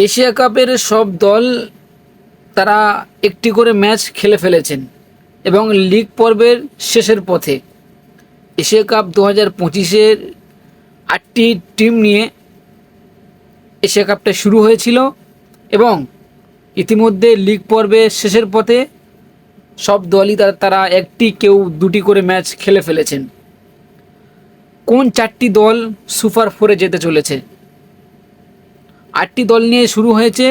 Asia কাপের সব দল তারা একটি করে ম্যাচ খেলে ফেলেছেন এবং লিগ পর্বের শেষের পথে। এশিয়া কাপ 2025-এর 8টি টিম নিয়ে এশিয়া কাপটা শুরু হয়েছিল এবং ইতিমধ্যে লিগ পর্বের শেষের পথে সব দলই তারা একটি কেউ দুটি করে ম্যাচ খেলে ফেলেছেন। কোন 4টি দল সুপার ফোরে যেতে চলেছে? 8টি দল নিয়ে শুরু হয়েছে।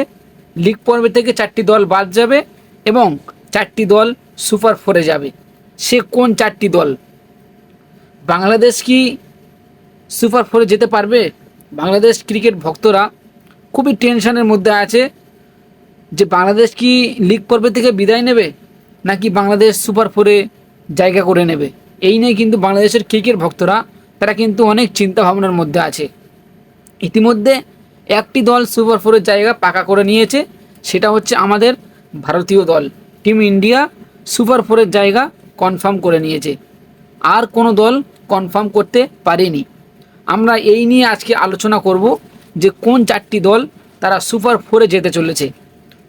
লিগ পর্বে থেকে 4টি দল বাদ যাবে এবং 4টি দল সুপার ফোরে যাবে। সে কোন 4টি দল? বাংলাদেশ কি সুপার ফোরে যেতে পারবে? বাংলাদেশ ক্রিকেট ভক্তরা খুবই টেনশনের মধ্যে আছে যে বাংলাদেশ কি লিগ পর্বে থেকে বিদায় নেবে নাকি বাংলাদেশ সুপার ফোরে জায়গা করে নেবে। এই নিয়ে কিন্তু বাংলাদেশের ক্রিকেট ভক্তরা তারা কিন্তু অনেক চিন্তা ভাবনার মধ্যে আছে। ইতিমধ্যে একটি দল সুপার ফোরের জায়গা পাকা করে নিয়েছে, সেটা হচ্ছে আমাদের ভারতীয় দল টিম ইন্ডিয়া সুপার ফোরের জায়গা কনফার্ম করে নিয়েছে। আর কোনো দল কনফার্ম করতে পারেনি। আমরা এই নিয়ে আজকে আলোচনা করব যে কোন 4টি দল তারা সুপার ফোরে যেতে চলেছে।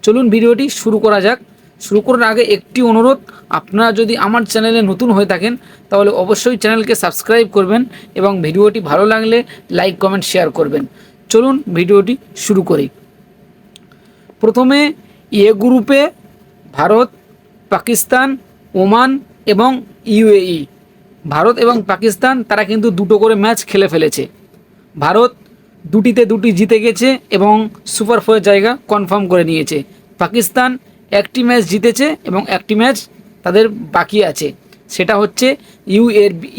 চলুন ভিডিওটি শুরু করা যাক। শুরু করার আগে একটি অনুরোধ, আপনারা যদি আমার চ্যানেলে নতুন হয়ে থাকেন তাহলে অবশ্যই চ্যানেলকে সাবস্ক্রাইব করবেন এবং ভিডিওটি ভালো লাগলে লাইক কমেন্ট শেয়ার করবেন। চলুন ভিডিওটি শুরু করি। প্রথমে এ গ্রুপে ভারত, পাকিস্তান, ওমান এবং ইউএই। ভারত এবং পাকিস্তান তারা কিন্তু দুটো করে ম্যাচ খেলে ফেলেছে। ভারত 2টিতে 2টি জিতে গেছে এবং সুপার ফোরের জায়গা কনফার্ম করে নিয়েছে। পাকিস্তান একটি ম্যাচ জিতেছে এবং একটি ম্যাচ তাদের বাকি আছে, সেটা হচ্ছে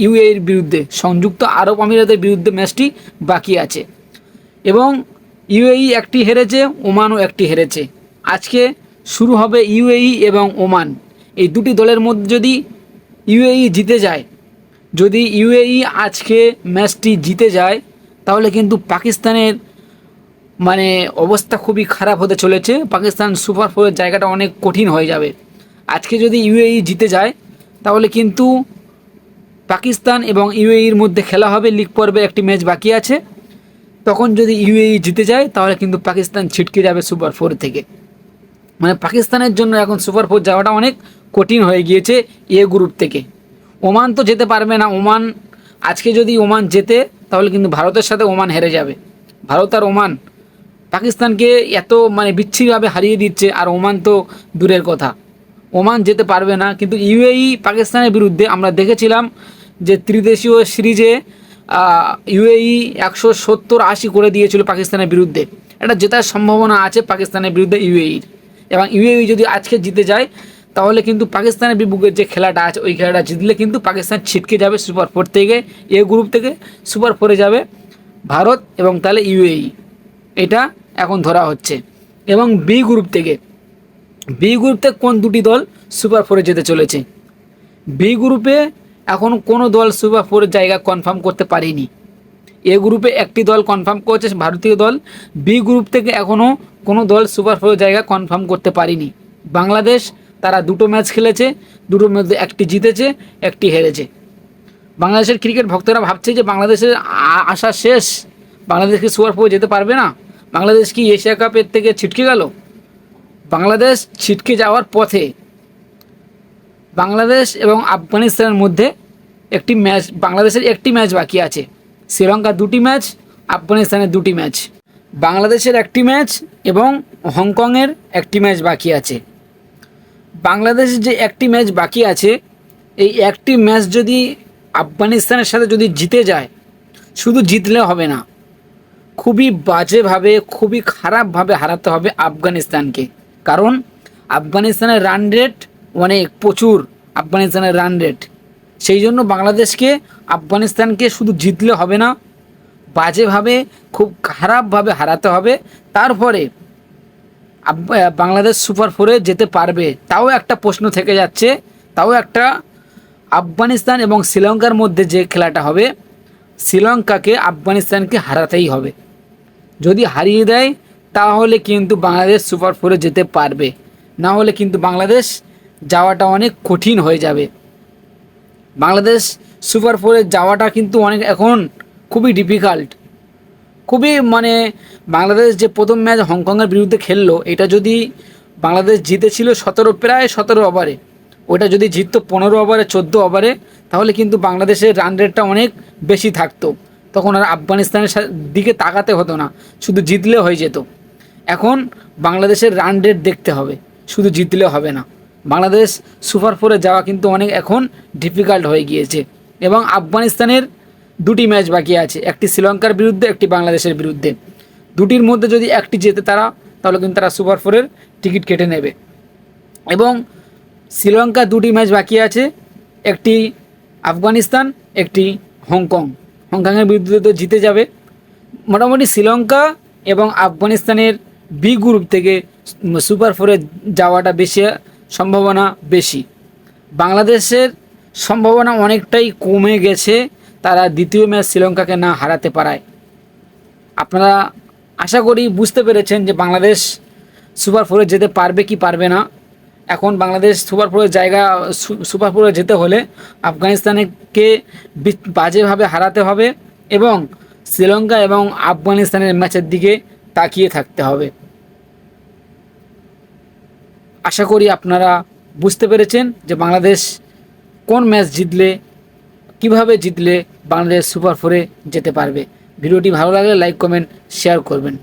ইউএইর বিরুদ্ধে, সংযুক্ত আরব আমিরাতের বিরুদ্ধে ম্যাচটি বাকি আছে এবং ইউএই একটি হেরেছে, ওমানও একটি হেরেছে। আজকে শুরু হবে ইউএই এবং ওমান। এই দুটি দলের মধ্যে যদি ইউএই জিতে যায়, যদি ইউএই আজকে ম্যাচটি জিতে যায় তাহলে কিন্তু পাকিস্তানের অবস্থা খুবই খারাপ হতে চলেছে। পাকিস্তান সুপার ফোরের জায়গাটা অনেক কঠিন হয়ে যাবে। আজকে যদি ইউএই জিতে যায় তাহলে কিন্তু পাকিস্তান এবং ইউএইর মধ্যে খেলা হবে, লিগ পর্বে একটি ম্যাচ বাকি আছে। তখন যদি ইউএই জিতে যায় তাহলে কিন্তু পাকিস্তান ছিটকে যাবে সুপার ফোর থেকে। পাকিস্তানের জন্য এখন সুপার ফোর যাওয়াটা অনেক কঠিন হয়ে গিয়েছে এ গ্রুপ থেকে। ওমান তো যেতে পারবে না। ওমান আজকে যদি ওমান জেতে তাহলে কিন্তু ভারতের সাথে ওমান হেরে যাবে। ভারত আর ওমান পাকিস্তানকে এত বিচ্ছিরিভাবে হারিয়ে দিচ্ছে, আর ওমান তো দূরের কথা, ওমান যেতে পারবে না। কিন্তু ইউএই পাকিস্তানের বিরুদ্ধে আমরা দেখেছিলাম যে ত্রিদেশীয় সিরিজে ইউএই 170-80 করে দিয়েছিল পাকিস্তানের বিরুদ্ধে। এটা জেতার সম্ভাবনা আছে পাকিস্তানের বিরুদ্ধে ইউএইর। এবং ইউএই যদি আজকে জিতে যায় তাহলে কিন্তু পাকিস্তানের বিপক্ষে যে খেলাটা আছে ওই খেলাটা জিতলে কিন্তু পাকিস্তান ছিটকে যাবে সুপার ফোর থেকে। এ গ্রুপ থেকে সুপার ফোরে যাবে ভারত এবং তাহলে ইউএই, এটা এখন ধরা হচ্ছে। এবং বি গ্রুপ থেকে কোন দুটি দল সুপার ফোরে যেতে চলেছে? বি গ্রুপে এখন কোনো দল সুপার ফোরের জায়গা কনফার্ম করতে পারেনি। এ গ্রুপে একটি দল কনফার্ম করেছে, ভারতীয় দল। বি গ্রুপ থেকে এখনও কোনো দল সুপার ফোরের জায়গা কনফার্ম করতে পারেনি। বাংলাদেশ তারা দুটো ম্যাচ খেলেছে, দুটোর মধ্যে একটি জিতেছে, একটি হেরেছে। বাংলাদেশের ক্রিকেট ভক্তরা ভাবছে যে বাংলাদেশের আশা শেষ, বাংলাদেশকে সুপার ফোরে যেতে পারবে না। বাংলাদেশ কি এশিয়া কাপের থেকে ছিটকে গেল? বাংলাদেশ ছিটকে যাওয়ার পথে। বাংলাদেশ এবং আফগানিস্তানের মধ্যে একটি ম্যাচ, বাংলাদেশের একটি ম্যাচ বাকি আছে। শ্রীলঙ্কার 2টি ম্যাচ, আফগানিস্তানের 2টি ম্যাচ। বাংলাদেশের একটি ম্যাচ এবং হংকংয়ের একটি ম্যাচ বাকি আছে। বাংলাদেশের যে একটি ম্যাচ বাকি আছে, এই একটি ম্যাচ যদি আফগানিস্তানের সাথে যদি জিতে যায়, শুধু জিতলে হবে না, খুবই বাজেভাবে, খুবই খারাপভাবে হারাতে হবে আফগানিস্তানকে। কারণ আফগানিস্তানের রান রেট প্রচুর, আফগানিস্তানের রান রেট। সেই জন্য বাংলাদেশকে আফগানিস্তানকে শুধু জিতলে হবে না, বাজেভাবে, খুব খারাপভাবে হারাতে হবে। তারপরে বাংলাদেশ সুপার ফোরে যেতে পারবে। তাও একটা প্রশ্ন থেকে যাচ্ছে, তাও একটা, আফগানিস্তান এবং শ্রীলঙ্কার মধ্যে যে খেলাটা হবে, শ্রীলঙ্কাকে আফগানিস্তানকে হারাতেই হবে। যদি হারিয়ে দেয় তাহলে কিন্তু বাংলাদেশ সুপার ফোরে যেতে পারবে, না হলে কিন্তু বাংলাদেশ যাওয়াটা অনেক কঠিন হয়ে যাবে। বাংলাদেশ সুপার ফোরে যাওয়াটা কিন্তু অনেক এখন খুবই ডিফিকাল্ট। খুবই মানে বাংলাদেশ যে প্রথম ম্যাচ হংকংয়ের বিরুদ্ধে খেললো, এটা যদি বাংলাদেশ জিতেছিল প্রায় 17 ওভারে, ওটা যদি জিততো 15 ওভারে 14 ওভারে, তাহলে কিন্তু বাংলাদেশের রান রেটটা অনেক বেশি থাকতো। তখন আর আফগানিস্তানের দিকে তাকাতে হতো না, শুধু জিতলে হয়ে যেত। এখন বাংলাদেশের রান রেট দেখতে হবে, শুধু জিতলে হবে না। বাংলাদেশ সুপার ফোরে যাওয়া কিন্তু অনেক এখন ডিফিকাল্ট হয়ে গিয়েছে। এবং আফগানিস্তানের 2টি ম্যাচ বাকি আছে, একটি শ্রীলঙ্কার বিরুদ্ধে, একটি বাংলাদেশের বিরুদ্ধে। দুটির মধ্যে যদি একটি জেতে তারা, তাহলে কিন্তু তারা সুপার ফোরের টিকিট কেটে নেবে। এবং শ্রীলঙ্কা 2টি ম্যাচ বাকি আছে, একটি আফগানিস্তান, একটি হংকং। হংকংয়ের বিরুদ্ধে তো জিতে যাবে। মোটামুটি শ্রীলঙ্কা এবং আফগানিস্তানের বি গ্রুপ থেকে সুপার ফোরে যাওয়াটা বেশি সম্ভাবনা বেশি। বাংলাদেশের সম্ভাবনা অনেকটাই কমে গেছে, তারা দ্বিতীয় ম্যাচ শ্রীলঙ্কাকে না হারাতে পারায়। আপনারা আশা করি বুঝতে পেরেছেন যে বাংলাদেশ সুপার ফোরে যেতে পারবে কি পারবে না। এখন বাংলাদেশ সুপার ফোরে যেতে হলে আফগানিস্তানকে বাজেভাবে হারাতে হবে এবং শ্রীলঙ্কা এবং আফগানিস্তানের ম্যাচের দিকে তাকিয়ে থাকতে হবে। আশা করি আপনারা বুঝতে পেরেছেন যে বাংলাদেশ কোন ম্যাচ জিতলে, কিভাবে জিতলে বাংলাদেশ সুপার ফোরে যেতে পারবে। ভিডিওটি ভালো লাগলে লাইক, কমেন্ট, শেয়ার করবেন।